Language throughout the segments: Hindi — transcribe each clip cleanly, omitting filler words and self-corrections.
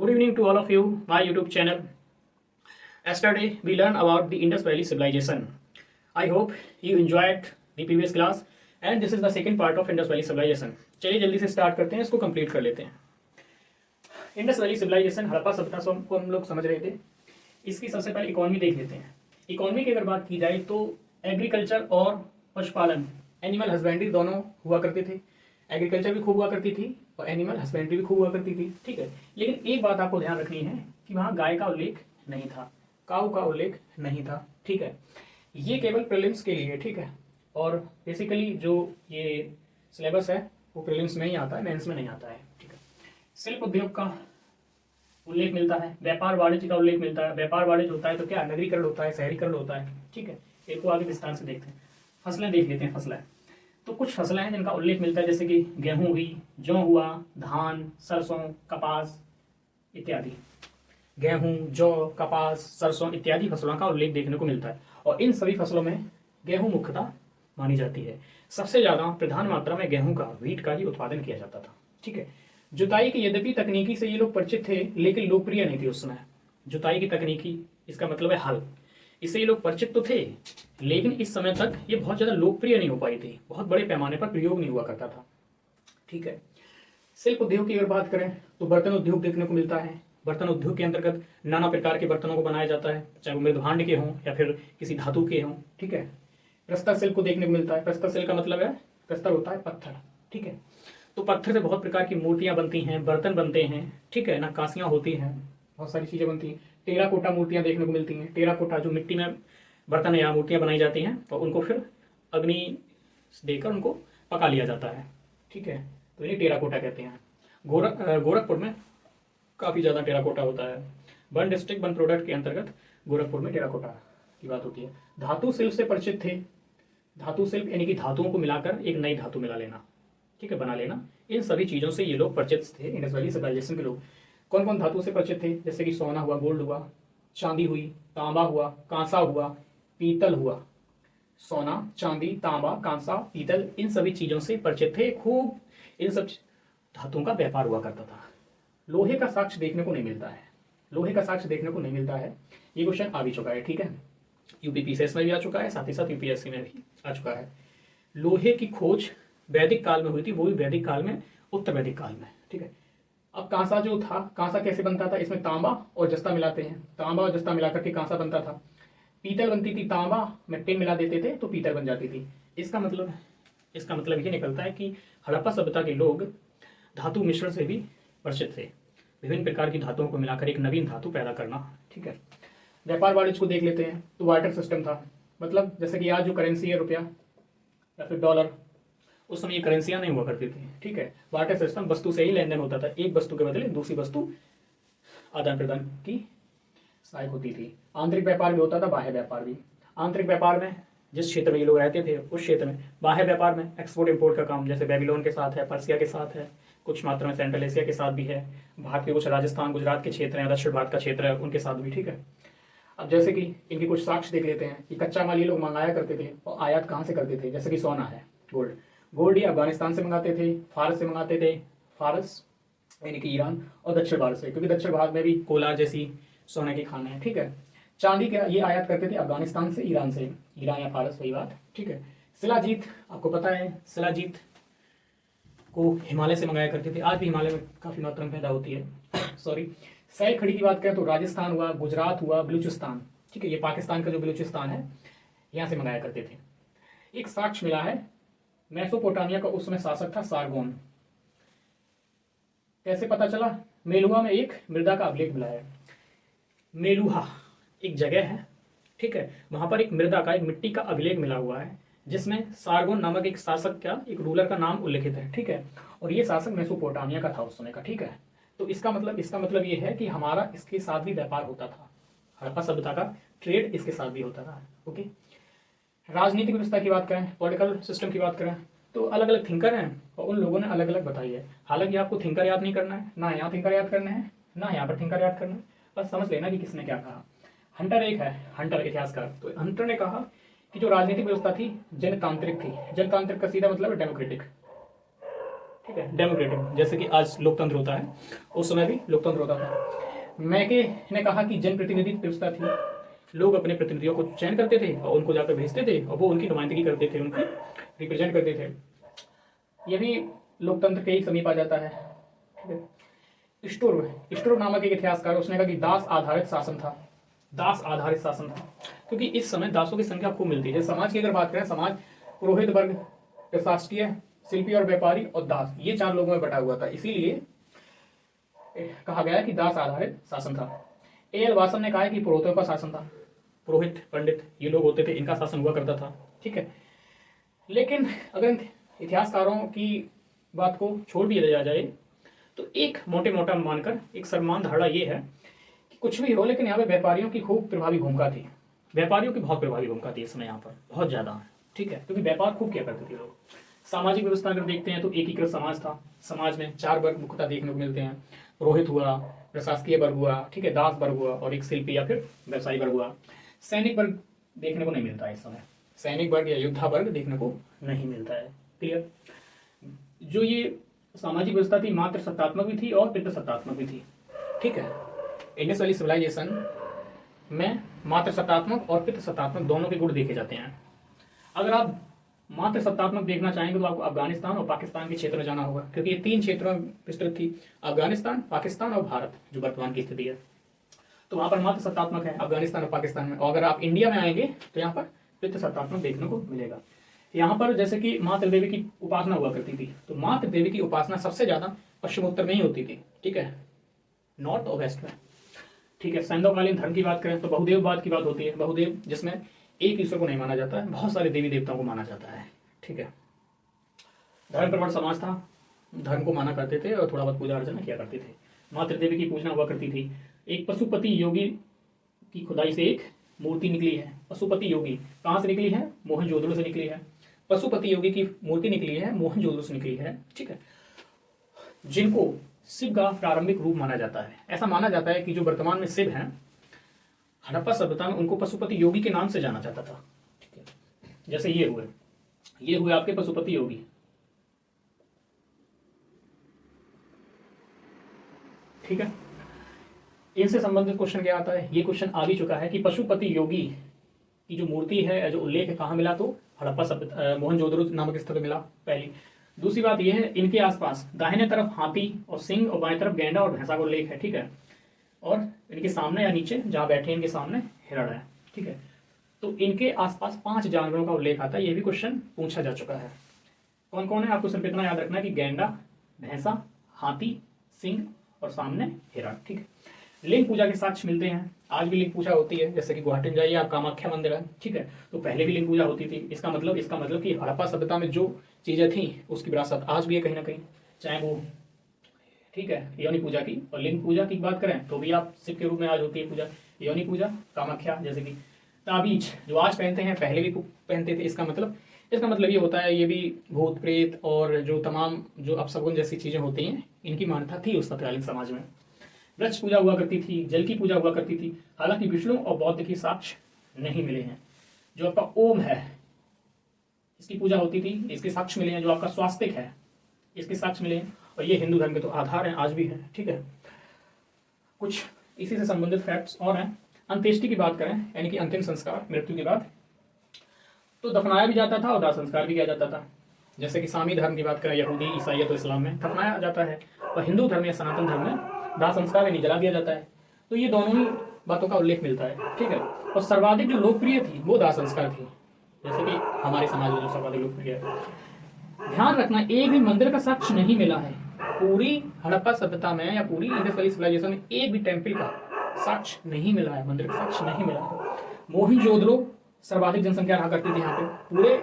Good evening to all of you, my YouTube channel. Yesterday we learned about the Indus Valley civilization. I hope you enjoyed the previous class and this is the second part of Indus Valley civilization. चलिए जल्दी से स्टार्ट करते हैं, इसको कंप्लीट कर लेते हैं. इंडस वैली सिविलाइजेशन, हड़प्पा सभ्यता को हम लोग समझ रहे थे. इसकी सबसे पहले इकोनॉमी देख लेते हैं. इकोनॉमी की अगर बात की जाए तो एग्रीकल्चर और पशुपालन, एनिमल हस्बेंड्री दोनों हुआ करते थे. एग्रीकल्चर भी खूब हुआ करती थी और एनिमल हस्बेंड्री भी खूब हुआ करती थी. ठीक है, लेकिन एक बात आपको ध्यान रखनी है कि वहाँ गाय का उल्लेख नहीं था, काऊ का उल्लेख नहीं था. ठीक है, ये केवल प्रीलिम्स के लिए. ठीक है, और बेसिकली जो ये सिलेबस है वो प्रीलिम्स में ही आता है, मेंस में नहीं आता है. ठीक है, शिल्प उद्योग का उल्लेख मिलता है, व्यापार वाणिज्य का उल्लेख मिलता है. व्यापार वाणिज्य होता है तो क्या, नगरीकरण होता है, शहरीकरण होता है. ठीक है, इसको आगे विस्तार से देखते हैं. फसलें देख लेते हैं. फसलें तो कुछ फसलें हैं जिनका उल्लेख मिलता है, जैसे कि गेहूं हुई, जौ हुआ, धान, सरसों, कपास इत्यादि. गेहूं, जौ, कपास, सरसों इत्यादि फसलों का उल्लेख देखने को मिलता है और इन सभी फसलों में गेहूं मुख्यतः मानी जाती है. सबसे ज्यादा प्रधान मात्रा में गेहूं का, व्हीट का ही उत्पादन किया जाता था. ठीक है, जुताई की यद्यपि तकनीकी से ये लोग परिचित थे लेकिन लोकप्रिय नहीं थी उस समय. जुताई की तकनीकी, इसका मतलब है हल, इससे ये लोग परिचित तो थे लेकिन इस समय तक ये बहुत ज़्यादा लोकप्रिय नहीं हो पाई थी, बहुत बड़े पैमाने पर प्रयोग नहीं हुआ करता था. ठीक है, शिल्प उद्योग की अगर बात करें तो बर्तन उद्योग देखने को मिलता है. बर्तन उद्योग के अंतर्गत नाना प्रकार के बर्तनों को बनाया जाता है, चाहे वो मृदभांड के हों या फिर किसी धातु के हों. ठीक है, प्रस्तर शिल्प को देखने को मिलता है. प्रस्तर शिल्प का मतलब है, प्रस्तर होता है पत्थर. ठीक है, तो पत्थर से बहुत प्रकार की मूर्तियां बनती हैं, बर्तन बनते हैं. ठीक है, नक्काशियां होती हैं, बहुत सारी चीज़ें बनती हैं. टेराकोटा मूर्तियां देखने को मिलती हैं. टेराकोटा जो मिट्टी में बर्तन या मूर्तियां बनाई जाती हैं और उनको फिर अग्नि देकर उनको पका लिया जाता है. ठीक है, तो इन्हें टेराकोटा कहते हैं. गोरखपुर में काफ़ी ज़्यादा टेराकोटा होता है. वन डिस्ट्रिक्ट वन प्रोडक्ट के अंतर्गत गोरखपुर में टेराकोटा की बात होती है. धातु शिल्प से परिचित थे. धातु शिल्प यानी कि धातुओं को मिलाकर एक नई धातु मिला लेना, ठीक है, बना लेना. इन सभी चीज़ों से ये लोग परिचित थे, इंडस वैली सिविलाइजेशन के लोग. कौन कौन धातु से परिचित थे, जैसे कि सोना हुआ, गोल्ड हुआ, चांदी हुई, तांबा हुआ, कांसा हुआ, पीतल हुआ. सोना, चांदी, तांबा, कांसा, पीतल, इन सभी चीज़ों से परिचित थे. खूब इन सब धातुओं का व्यापार हुआ करता था. लोहे का साक्ष्य देखने को नहीं मिलता है. लोहे का साक्ष्य देखने को नहीं मिलता है. ये क्वेश्चन आ भी चुका है. ठीक है, यूपी पीसीएस में भी आ चुका है, साथ ही साथ यूपीएससी में भी आ चुका है. लोहे की खोज वैदिक काल में हुई थी, वो भी वैदिक काल में, उत्तर वैदिक काल में. ठीक है, अब कांसा जो था, कांसा कैसे बनता था, इसमें तांबा और जस्ता मिलाते हैं. तांबा और जस्ता मिलाकर के कांसा बनता था. पीतल बनती थी, तांबा में टिन मिला देते थे तो पीतल बन जाती थी. इसका मतलब ये निकलता है कि हड़प्पा सभ्यता के लोग धातु मिश्रण से भी परिचित थे. विभिन्न प्रकार की धातुओं को मिलाकर एक नवीन धातु पैदा करना. ठीक है, व्यापार वाणिज्य को देख लेते हैं तो वार्टर सिस्टम था. मतलब जैसे कि आज जो करेंसी है, रुपया या फिर डॉलर, उस समय ये करेंसियां नहीं हुआ करती थी. ठीक है, बार्टर सिस्टम, वस्तु से ही लेन देन होता था. एक वस्तु के बदले दूसरी वस्तु आदान प्रदान की सहायक होती थी. आंतरिक व्यापार भी होता था, बाह्य व्यापार भी. आंतरिक व्यापार में जिस क्षेत्र में ये लोग रहते थे उस क्षेत्र में. बाह्य व्यापार में एक्सपोर्ट इम्पोर्ट का काम, जैसे बेबीलोन के साथ है, पर्सिया के साथ है, कुछ मात्रा में सेंट्रल एशिया के साथ भी है. भारत के कुछ राजस्थान, गुजरात के क्षेत्र हैं, दक्षिण भारत का क्षेत्र है, उनके साथ भी. ठीक है, अब जैसे कि इनके कुछ साक्ष्य देख लेते हैं कि कच्चा माल ये लोग मंगाया करते थे और आयात कहाँ से करते थे. जैसे कि सोना है, गोल्ड ये अफगानिस्तान से मंगाते थे, फारस से मंगाते थे. फारस यानी कि ईरान, और दक्षिण भारत से, क्योंकि दक्षिण भारत में भी कोला जैसी सोने की खानें हैं. ठीक है, चांदी का ये आयात करते थे अफगानिस्तान से, ईरान या फारस, वही बात. ठीक है, शिलाजीत आपको पता है, शिलाजीत को हिमालय से मंगाया करते थे. आज भी हिमालय में काफ़ी मात्रा में पैदा होती है. सॉरी. सैल खड़ी की बात करें तो राजस्थान हुआ, गुजरात हुआ, बलूचिस्तान. ठीक है, ये पाकिस्तान का जो बलूचिस्तान है यहाँ से मंगाया करते थे. एक साक्ष्य मिला है, मेसोपोटामिया का उस समय शासक था सारगोन. कैसे पता चला, मेलुहा में एक मृदा का अभिलेख मिला है. मेलुहा एक जगह है. ठीक है, वहां पर एक मृदा का, एक मिट्टी का अभिलेख मिला हुआ है जिसमें सारगोन नामक एक शासक का, एक रूलर का नाम उल्लिखित है. ठीक है, और ये शासक मेसोपोटामिया का था उस समय का. ठीक है, तो इसका मतलब ये है कि हमारा इसके साथ भी व्यापार होता था. हड़प्पा सभ्यता का ट्रेड इसके साथ भी होता था. ओके, राजनीतिक व्यवस्था की बात करें, पॉलिटिकल सिस्टम की बात करें तो अलग अलग थिंकर हैं और उन लोगों ने अलग अलग बताई है. हालांकि आपको थिंकर याद नहीं करना है, ना यहाँ थिंकर याद करना है, ना यहाँ पर थिंकर याद करना है. बस समझ लेना कि किसने क्या कहा. हंटर एक है, हंटर इतिहासकार. तो हंटर ने कहा कि जो राजनीतिक व्यवस्था थी जनतांत्रिक थी. जनतांत्रिक का सीधा मतलब है डेमोक्रेटिक. ठीक है, डेमोक्रेटिक, जैसे कि आज लोकतंत्र होता है, उस समय भी लोकतंत्र होता था। मैके ने कहा कि जनप्रतिनिधि व्यवस्था थी, लोग अपने प्रतिनिधियों को चयन करते थे और उनको जाकर भेजते थे और वो उनकी नुमाइंदगी करते थे, उनकी रिप्रेजेंट करते थे। ये भी लोकतंत्र के ही समीप आ जाता है। ठीक है, स्टोर नामक एक इतिहासकार, उसने कहा कि दास आधारित शासन था, दास आधारित शासन था, क्योंकि इस समय दासों की संख्या खूब मिलती है। समाज की अगर बात करें, समाज पुरोहित वर्ग, प्रशासकीय, शिल्पी और व्यापारी और दास, ये 4 लोगों में बटा हुआ था, इसीलिए कहा गया कि दास आधारित शासन था। एल वासन ने कहा है कि पुरोहितों का शासन था, पुरोहित पंडित ये लोग होते थे, इनका शासन हुआ करता था। ठीक है, लेकिन अगर इतिहासकारों की बात को छोड़ दिया जाए तो एक मोटे मोटा मानकर एक सम्मान धारणा ये है कि कुछ भी हो, लेकिन यहाँ पे व्यापारियों की खूब प्रभावी भूमिका थी, व्यापारियों की बहुत प्रभावी भूमिका थी इस समय यहाँ पर, बहुत ज्यादा। ठीक है, क्योंकि व्यापार खूब किया करते थे लोग। सामाजिक व्यवस्था अगर देखते हैं तो एकीकृत समाज था, समाज में 4 वर्ग मुख्यतः देखने को मिलते हैं, पुरोहित हुआ, प्रशासकीय वर्ग हुआ, ठीक है, दास वर्ग हुआ और एक शिल्पी या फिर व्यवसायी वर्ग हुआ। सैनिक वर्ग देखने को नहीं मिलता है इस समय, सैनिक वर्ग या योद्धा वर्ग देखने को नहीं मिलता है। क्लियर? जो ये सामाजिक व्यवस्था थी मात्र सत्तात्मक भी थी और पितृ सत्तात्मक भी थी। ठीक है, इंडस वैली सिविलाइजेशन में मात्र सत्तात्मक और पितृ सत्तात्मक दोनों के गुण देखे जाते हैं। अगर आप मात्र सत्तात्मक देखना चाहेंगे तो आपको अफगानिस्तान और पाकिस्तान के क्षेत्र में जाना होगा, क्योंकि ये 3 क्षेत्रों में विस्तृत थी, अफगानिस्तान, पाकिस्तान और भारत, जो वर्तमान की स्थिति है। तो वहां पर मात्र सत्तात्मक है अफगानिस्तान और पाकिस्तान में, और अगर आप इंडिया में आएंगे तो यहाँ पर पितृ सत्तात्मक देखने को मिलेगा। यहाँ पर जैसे कि मातृ देवी की उपासना हुआ करती थी, तो मातृ देवी की उपासना सबसे ज्यादा पश्चिमोत्तर में ही होती थी। ठीक है, नॉर्थ और वेस्ट में। ठीक है, सैंधवकालीन धर्म की बात करें तो बहुदेववाद की बात होती है, बहुदेव जिसमें एक ईश्वर को नहीं माना जाता है, बहुत सारे देवी देवताओं को माना जाता है। ठीक है, धर्म प्रवण समाज था, धर्म को माना करते थे और थोड़ा बहुत पूजा अर्चना किया करते थे। मातृ देवी की पूजना हुआ करती थी। एक पशुपति योगी की खुदाई से एक मूर्ति निकली है। पशुपति योगी कहाँ से निकली है? मोहनजोदड़ो से निकली है। पशुपति योगी की मूर्ति निकली है, मोहनजोदड़ो से निकली है। ठीक है, जिनको शिव का प्रारंभिक रूप माना जाता है। ऐसा माना जाता है कि जो वर्तमान में शिव हैं, हड़प्पा सभ्यता में उनको पशुपति योगी के नाम से जाना जाता था। ठीक है, जैसे ये हुए आपके पशुपति योगी। ठीक है, इनसे संबंधित क्वेश्चन क्या आता है? ये क्वेश्चन आ भी चुका है कि पशुपति योगी की जो मूर्ति है, जो उल्लेख है, कहाँ मिला? तो हड़प्पा सभ्यता, मोहनजोदड़ो नामक स्थल पर मिला, पहली। दूसरी बात यह है, इनके आसपास दाहिने तरफ हाथी और सिंह और बाएं तरफ गेंडा और भैंसा का उल्लेख है। ठीक है, और इनके सामने या नीचे जहाँ बैठे इनके सामने हिरण है। ठीक है, तो इनके आसपास 5 जानवरों का उल्लेख आता है। ये भी क्वेश्चन पूछा जा चुका है। कौन कौन है? आपको सिर्फ इतना याद रखना है कि गेंडा, भैंसा, हाथी, सिंह और सामने हिरण। ठीक है, लिंग पूजा के साक्ष्य मिलते हैं। आज भी लिंग पूजा होती है, जैसे कि गुवाहाटी में जाइए आप, कामाख्या मंदिर है। ठीक है, तो पहले भी लिंग पूजा होती थी। इसका मतलब कि हड़प्पा सभ्यता में जो चीजें थी उसकी विरासत आज भी है कहीं ना कहीं, चाहे वो, ठीक है, योनि पूजा की। और लिंग पूजा की बात करें तो भी आप शिव के रूप में आज होती है पूजा, योनि पूजा, कामाख्या। जैसे कि ताबीज जो आज पहनते हैं पहले भी पहनते थे। इसका मतलब ये होता है, ये भी भूत प्रेत और जो तमाम जो अपशगुन जैसी चीजें होती हैं, इनकी मान्यता थी उस तत्कालीन समाज में। वृक्ष पूजा हुआ करती थी, जल की पूजा हुआ करती थी। हालांकि विष्णु और बौद्ध की साक्ष्य नहीं मिले हैं। जो आपका ओम है, इसकी पूजा होती थी, इसके साक्ष्य मिले हैं। जो आपका स्वास्तिक है, इसके साक्ष्य मिले हैं। और ये हिंदू धर्म के तो आधार हैं, आज भी है। ठीक है, कुछ इसी से संबंधित फैक्ट्स और हैं। अंत्येष्टि की बात करें, यानी कि अंतिम संस्कार, मृत्यु के बाद, तो दफनाया भी जाता था और दाह संस्कार भी किया जाता था। जैसे कि सामी धर्म की बात करें, यहूदी, ईसाइयत और इस्लाम में दफनाया जाता है, और हिंदू धर्म या सनातन धर्म में दाह संस्कार यानी जला दिया जाता है। तो ये दोनों ही बातों का उल्लेख मिलता है। ठीक है, और सर्वाधिक जो लोकप्रिय थी वो दाह संस्कार थी, जैसे कि हमारे समाज में जो सर्वाधिक लोकप्रिय है। ध्यान रखना, एक भी मंदिर का साक्ष्य नहीं मिला है पूरी हड़प्पा सभ्यता में या पूरी इंडस वैली सिविलाइजेशन में। एक भी टेम्पल का साक्ष्य नहीं मिला है, मंदिर का साक्ष्य नहीं मिला है। मोहनजोदड़ो सर्वाधिक जनसंख्या रहा करती थी यहाँ पे।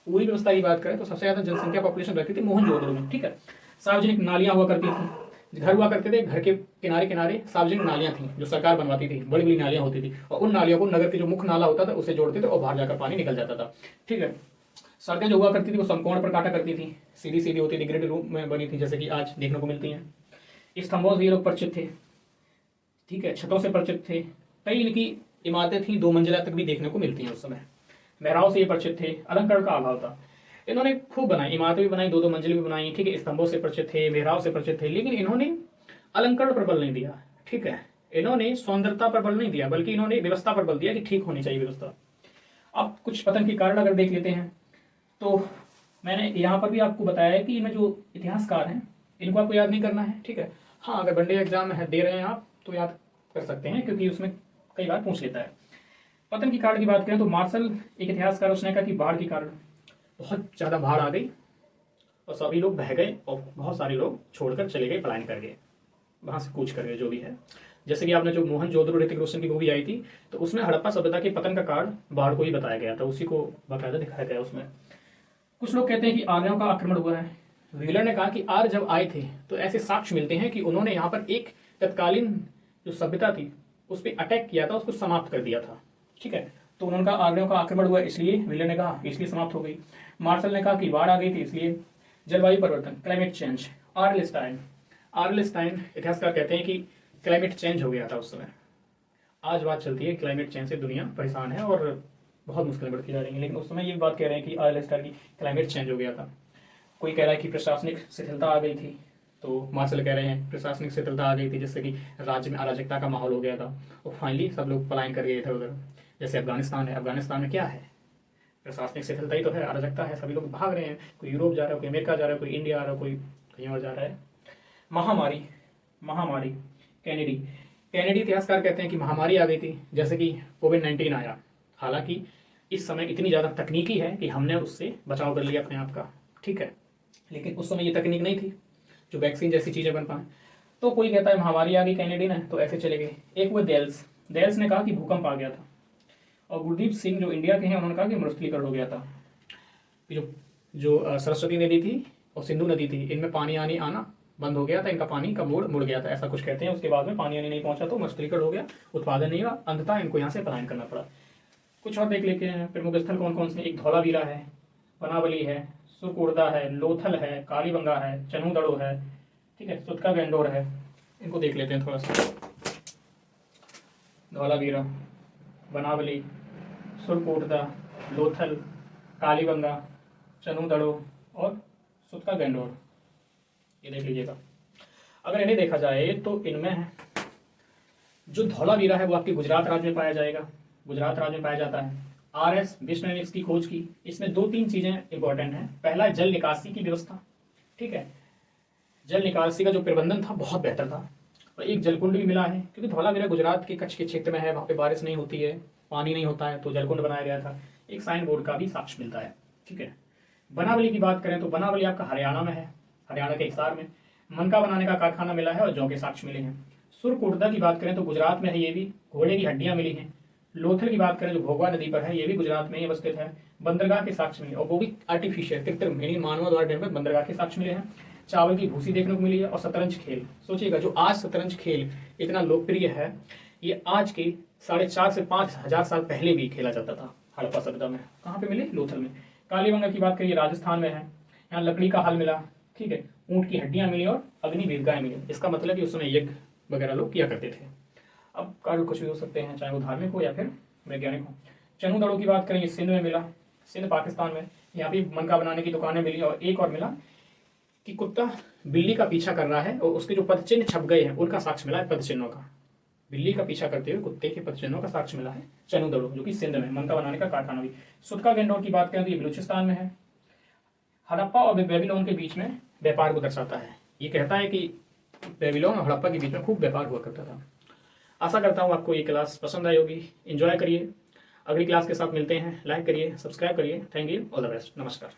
पूरी व्यवस्था की बात करें तो सबसे ज्यादा जनसंख्या पॉपुलेशन रहती थी मोहनजोदड़ो में। ठीक है, सार्वजनिक नालियां हुआ करती थी, घर हुआ करते थे, घर के किनारे किनारे सार्वजनिक नालियां थी जो सरकार बनवाती थी, बड़ी बड़ी नालियां होती थी, और उन नालियों को नगर के जो मुख्य नाला होता था उससे जोड़ते थे और बाहर जाकर पानी निकल जाता था। ठीक है, सड़कें जो हुआ करती थी वो समकोण पर काटा करती थी, सीधी सीधी होती थी, ग्रिड रूप में बनी थी, जैसे कि आज देखने को मिलती हैं। स्तंभों से ये लोग परिचित थे। ठीक है, छतों से परिचित थे। कई इनकी इमारतें थी 2 मंजिला तक भी देखने को मिलती हैं उस समय। मेहराव से ये परिचित थे। अलंकरण का अभाव था। इन्होंने खूब बनाई, इमारतें भी बनाई, 2-2 मंजिल भी बनाई, ठीक है, स्तंभों से परिचित थे, मेहराब से परिचित थे, लेकिन इन्होंने अलंकरण पर बल नहीं दिया, ठीक है, इन्होंने सौंदर्यता पर बल नहीं दिया, बल्कि इन्होंने व्यवस्था पर बल दिया कि ठीक होनी चाहिए व्यवस्था। अब कुछ पतन के कारण अगर देख लेते हैं तो मैंने यहाँ पर भी आपको बताया है कि इनमें जो इतिहासकार हैं इनको आपको याद नहीं करना है, ठीक है। हाँ, अगर वनडे एग्जाम है दे रहे हैं आप तो याद कर सकते हैं, क्योंकि उसमें कई बार पूछ लेता है। पतन के कारण की बात करें तो मार्शल एक इतिहासकार, उसने कहा कि बाढ़ के कारण बहुत ज़्यादा बाढ़ आ गई और सभी लोग बह गए और बहुत सारे लोग छोड़कर चले गए, पलायन कर गए, वहाँ से कूच कर गए, जो भी है। जैसे कि आपने जो मोहनजोदड़ो ऋतिक रोशन की मूवी आई थी, तो उसमें हड़प्पा सभ्यता के पतन का कारण बाढ़ को ही बताया गया था, उसी को बाकायदा दिखाया गया उसमें। कुछ लोग कहते हैं कि आर्यों का आक्रमण हुआ है। व्हीलर ने कहा कि आर्य जब आए थे तो ऐसे साक्ष्य मिलते हैं कि उन्होंने यहाँ पर एक तत्कालीन जो सभ्यता थी उस पर अटैक किया था, उसको समाप्त कर दिया था, ठीक है। तो उनका आर्यों का आक्रमण हुआ इसलिए व्हीलर ने कहा इसलिए समाप्त हो गई। मार्शल ने कहा कि बाढ़ आ गई थी इसलिए। जलवायु परिवर्तन, क्लाइमेट चेंज, आर्लस्टाइन इतिहासकार कहते हैं कि क्लाइमेट चेंज हो गया था उस समय। आज बात चलती है क्लाइमेट चेंज से दुनिया परेशान है और बहुत मुश्किलें बढ़ती जा रही हैं, लेकिन उस समय ये बात कह रहे हैं कि आर्लस्टाइन की क्लाइमेट चेंज हो गया था। कोई कह रहा है कि प्रशासनिक शिथिलता आ गई थी, तो मार्शल कह रहे हैं प्रशासनिक शिथिलता आ गई थी जिससे कि राज्य में अराजकता का माहौल हो गया था और फाइनली सब लोग पलायन कर गए इधर उधर। जैसे अफगानिस्तान है, अफगानिस्तान में क्या है, प्रशासनिक शिथिलता ही तो है, अराजकता है, सभी लोग भाग रहे हैं, कोई यूरोप जा रहा है, कोई अमेरिका जा रहा है, कोई इंडिया आ रहा है, कोई कहीं और जा रहा है। महामारी कैनेडी इतिहासकार कहते हैं कि महामारी आ गई थी, जैसे कि कोविड-19 आया। हालांकि इस समय इतनी ज़्यादा तकनीकी है कि हमने उससे बचाव कर लिया अपने आप का, ठीक है, लेकिन उस समय ये तकनीक नहीं थी जो वैक्सीन जैसी चीज़ें बन पाएँ। तो कोई कहता है महामारी आ गई कैनेडी ने, तो ऐसे चले गए। एक वो देल्स ने कहा कि भूकंप आ गया था, और गुरदीप सिंह जो इंडिया के हैं उन्होंने कहा कि मरुस्थलीकरण हो गया था। जो सरस्वती नदी थी और सिंधु नदी थी, इनमें पानी आना बंद हो गया था, इनका पानी का मोड़ मुड़ गया था, ऐसा कुछ कहते हैं। उसके बाद में पानी आने नहीं पहुंचा तो मरुस्थलीकरण हो गया, उत्पादन नहीं हुआ, अंततः इनको यहाँ से पलायन करना पड़ा। कुछ और देख लेते हैं प्रमुख स्थल कौन कौन से। एक धौलावीरा है, बनावली है, सुरकुर्दा है, लोथल है, कालीबंगा है, चनूदड़ो है, ठीक है, सुतका गंडोर है। इनको देख लेते हैं थोड़ा सा। धौलावीरा, बनावली, सुरकोटदा, लोथल, कालीबंगा, चनूदड़ो और सुतका गंडोर, ये देख लीजिएगा। अगर इन्हें देखा जाए तो इनमें जो धौलावीरा है वो आपके गुजरात राज्य में पाया जाएगा, गुजरात राज्य में पाया जाता है। RS विष्णु ने इसकी खोज की। इसमें 2-3 चीजें इंपॉर्टेंट हैं। पहला, जल निकासी की व्यवस्था, ठीक है, जल निकासी का जो प्रबंधन था बहुत बेहतर था। और एक जलकुंड भी मिला है, क्योंकि धौलावीरा गुजरात के कच्छ के क्षेत्र में है, वहाँ पे बारिश नहीं होती है, पानी नहीं होता है, तो जलकुंड बनाया गया था। एक साइन बोर्ड का भी साक्ष्य मिलता है, ठीक है। बनावली की बात करें तो बनावली आपका हरियाणा में है, हरियाणा के हिसार में। मनका बनाने का कारखाना मिला है और जौ के साक्ष्य मिले हैं। सुरकोटदा की बात करें तो गुजरात में है, ये भी घोड़े की हड्डियां मिली हैं। लोथल की बात करें जो भोगवा नदी पर है, ये भी गुजरात में ही अवस्थित है। बंदरगाह के साक्ष्य मिले, और वो भी आर्टिफिशियल, कृत्रिम, यानी मानव द्वारा निर्मित बंदरगाह के साक्ष्य मिले हैं। चावल की भूसी देखने को मिली है। और शतरंज खेल, सोचिएगा जो आज शतरंज खेल इतना लोकप्रिय है, ये आज के 4,500 से 5,000 साल पहले भी खेला जाता था हड़प्पा सभ्यता में। कहाँ पे मिले? लोथल में। कालीबंगा की बात करिए, राजस्थान में है, यहाँ लकड़ी का हल मिला, ठीक है, ऊँट की हड्डियां मिली और अग्नि वेदिकाएं मिली। इसका मतलब कि उस समय यज्ञ वगैरह लोग किया करते थे। अब कारण कुछ भी हो सकते हैं, चाहे वो धार्मिक हो या फिर वैज्ञानिक हो। चनूदड़ो की बात करें, सिंध में मिला, सिंध पाकिस्तान में, यहाँ भी मनका बनाने की दुकानें मिली। और एक और मिला कि कुत्ता बिल्ली का पीछा कर रहा है और उसके जो पदचिन्ह छप गए हैं उनका साक्ष्य मिला है, पदचिन्हों का, बिल्ली का पीछा करते हुए कुत्ते के पदचिन्हों का साक्ष्य मिला है चनूदड़ो, जो कि सिंध में, मनका बनाने का कारखाना भी। सुतका गंडोर की बात करें तो ये बलूचिस्तान में है। हड़प्पा और बेबीलोन के बीच में व्यापार को दर्शाता है। ये कहता है कि बेबीलोन और हड़प्पा के बीच में खूब व्यापार हुआ करता था। आशा करता हूँ आपको ये क्लास पसंद आई होगी। एंजॉय करिए। अगली क्लास के साथ मिलते हैं। लाइक करिए, सब्सक्राइब करिए। Thank you, all the best, नमस्कार।